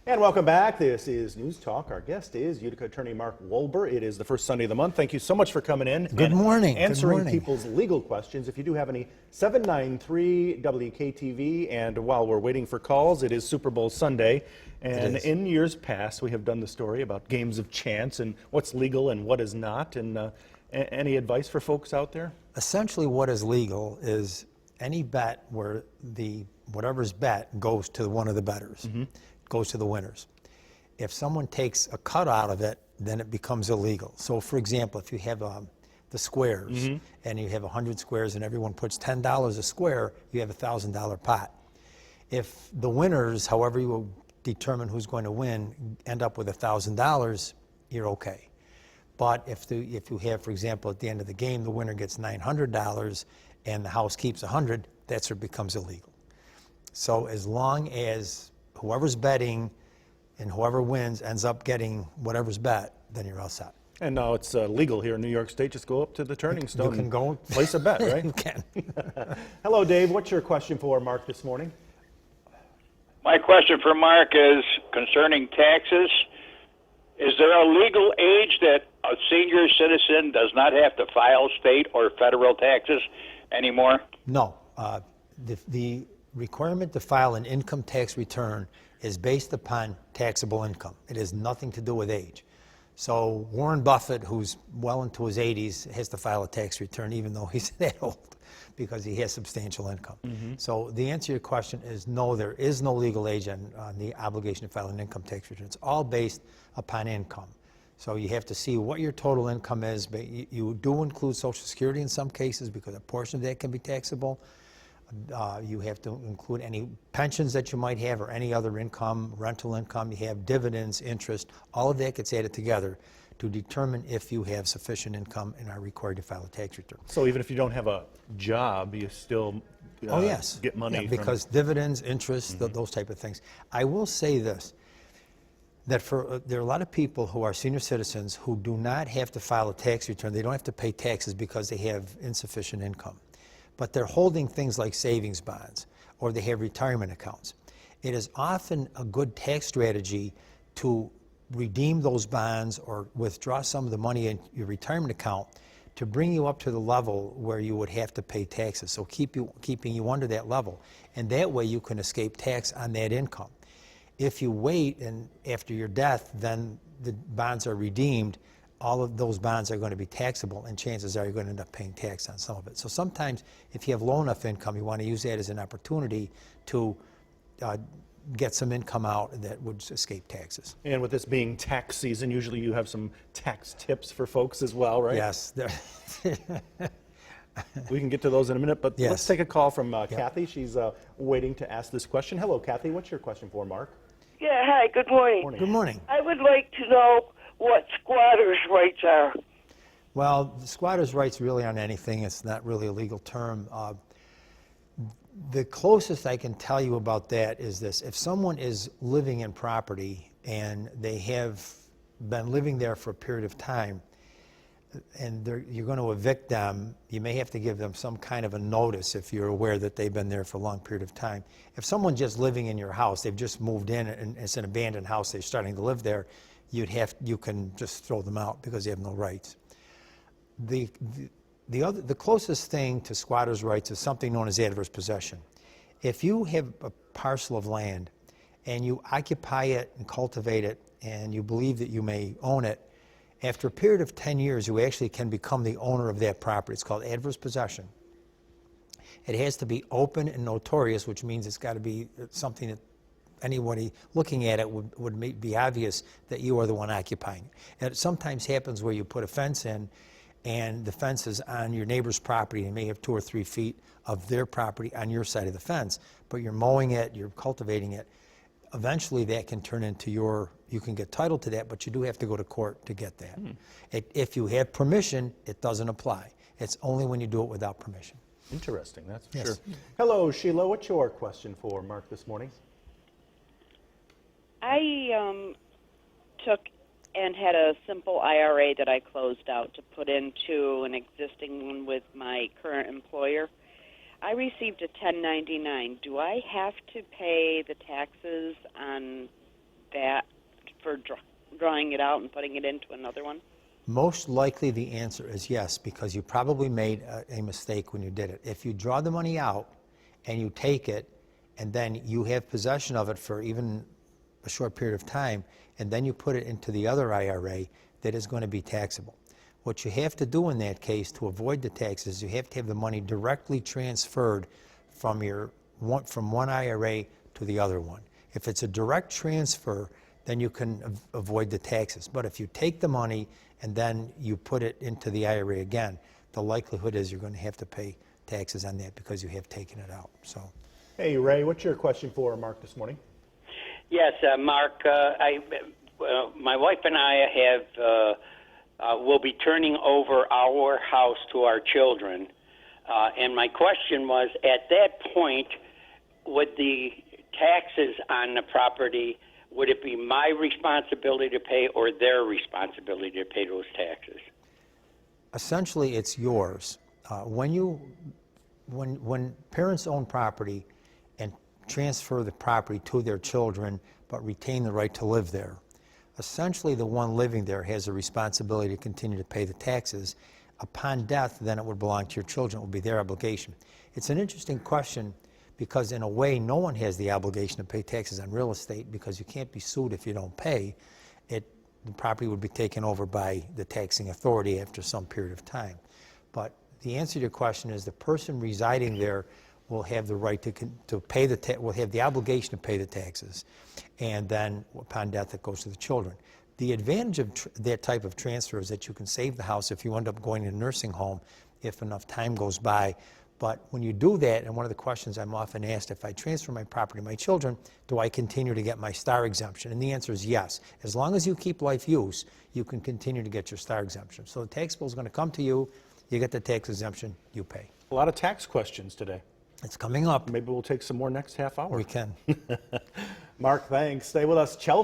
And welcome back. This is News Talk. Our guest is Utica Attorney Mark Wolber. It is the first Sunday of the month. Thank you so much for coming in. Good morning. Answering Good morning. people's legal questions. If you do have any, 793 WKTV. And while we're waiting for calls, it is Super Bowl Sunday. And in years past, we have done the story about games of chance and what's legal and what is not. And any advice for folks out there? Essentially, what is legal is any bet where whatever's bet goes to one of the bettors. Goes to the winners. If someone takes a cut out of it, then it becomes illegal. So for example, if you have the squares and you have 100 squares and everyone puts $10 a square, you have a $1,000 pot. If the winners, however you will determine who's going to win, end up with $1,000, you're okay. But if you have, for example, at the end of the game, the winner gets $900 and the house keeps 100, that's where it becomes illegal. So as long as whoever's betting and whoever wins ends up getting whatever's bet, then you're all set. And now it's legal here in New York State. Just go up to the turning stone. You can go and place a bet, right? You can. Hello, Dave. What's your question for Mark this morning? My question for Mark is concerning taxes. Is there a legal age that a senior citizen does not have to file state or federal taxes anymore? No. The requirement to file an income tax return is based upon taxable income. It has nothing to do with age. So Warren Buffett, who's well into his 80s, has to file a tax return even though he's that old because he has substantial income. So the answer to your question is no, there is no legal age on the obligation to file an income tax return. It's all based upon income. So you have to see what your total income is, but you do include Social Security in some cases because a portion of that can be taxable. You have to include any pensions that you might have or any other income, rental income. You have dividends, interest. All of that gets added together to determine if you have sufficient income and are required to file a tax return. So even if you don't have a job, you still get money? Yeah, because dividends, interest, those type of things. I will say this, that there are a lot of people who are senior citizens who do not have to file a tax return. They don't have to pay taxes because they have insufficient income. But they're holding things like savings bonds or they have retirement accounts. It is often a good tax strategy to redeem those bonds or withdraw some of the money in your retirement account to bring you up to the level where you would have to pay taxes. So keeping you under that level. And that way you can escape tax on that income. If you wait and after your death, then the bonds are redeemed, all of those bonds are going to be taxable, and chances are you're going to end up paying tax on some of it. So sometimes, if you have low enough income, you want to use that as an opportunity to get some income out that would escape taxes. And with this being tax season, usually you have some tax tips for folks as well, right? Yes. We can get to those in a minute, but Yes. let's take a call from Kathy. She's waiting to ask this question. Hello, Kathy. What's your question for Mark? Yeah, hi, good morning. Good morning. I would like to know what squatters' rights are. Well, the squatter's rights really aren't anything. It's not really a legal term. The closest I can tell you about that is this. If someone is living in property and they have been living there for a period of time and you're going to evict them, you may have to give them some kind of a notice if you're aware that they've been there for a long period of time. If someone's just living in your house, they've just moved in and it's an abandoned house, they're starting to live there, you can just throw them out because they have no rights. The closest thing to squatters' rights is something known as adverse possession. If you have a parcel of land and you occupy it and cultivate it and you believe that you may own it, after a period of 10 years, you actually can become the owner of that property. It's called adverse possession. It has to be open and notorious, which means it's got to be something that anybody looking at it would be obvious that you are the one occupying it. And it sometimes happens where you put a fence in and the fence is on your neighbor's property and may have 2 or 3 feet of their property on your side of the fence, but you're mowing it, you're cultivating it. Eventually that can turn into you can get title to that, but you do have to go to court to get that. If you have permission, it doesn't apply. It's only when you do it without permission. Interesting, that's for Yes. sure. Hello, Sheila. What's your question for Mark this morning? I took and had a simple IRA that I closed out to put into an existing one with my current employer. I received a 1099. Do I have to pay the taxes on drawing it out and putting it into another one? Most likely the answer is yes, because you probably made a mistake when you did it. If you draw the money out and you take it, and then you have possession of it for even a short period of time, and then you put it into the other IRA, that is going to be taxable. What you have to do in that case to avoid the taxes, you have to have the money directly transferred from one IRA to the other one. If it's a direct transfer, then you can avoid the taxes. But if you take the money and then you put it into the IRA again, the likelihood is you're going to have to pay taxes on that because you have taken it out. So, Hey, Ray, what's your question for Mark this morning? Yes, Mark. My wife and I will be turning over our house to our children, and my question was: at that point, would the taxes on the property, would it be my responsibility to pay or their responsibility to pay those taxes? essentially it's yours. When parents own property and transfer the property to their children but retain the right to live there, essentially the one living there has a responsibility to continue to pay the taxes. Upon death, then it would belong to your children. It would be their obligation. It's an interesting question because in a way no one has the obligation to pay taxes on real estate because you can't be sued if you don't pay. The property would be taken over by the taxing authority after some period of time. But the answer to your question is the person residing there will have the right to pay will have the obligation to pay the taxes, and then upon death it goes to the children. The advantage of that type of transfer is that you can save the house if you end up going to a nursing home if enough time goes by. But when you do that, and one of the questions I'm often asked, if I transfer my property to my children, do I continue to get my star exemption? And the answer is yes. As long as you keep life use, you can continue to get your star exemption. So the tax bill is going to come to you, you get the tax exemption, you pay. A lot of tax questions today. It's coming up. Maybe we'll take some more next half hour. We can. Mark, thanks. Stay with us. Chelsea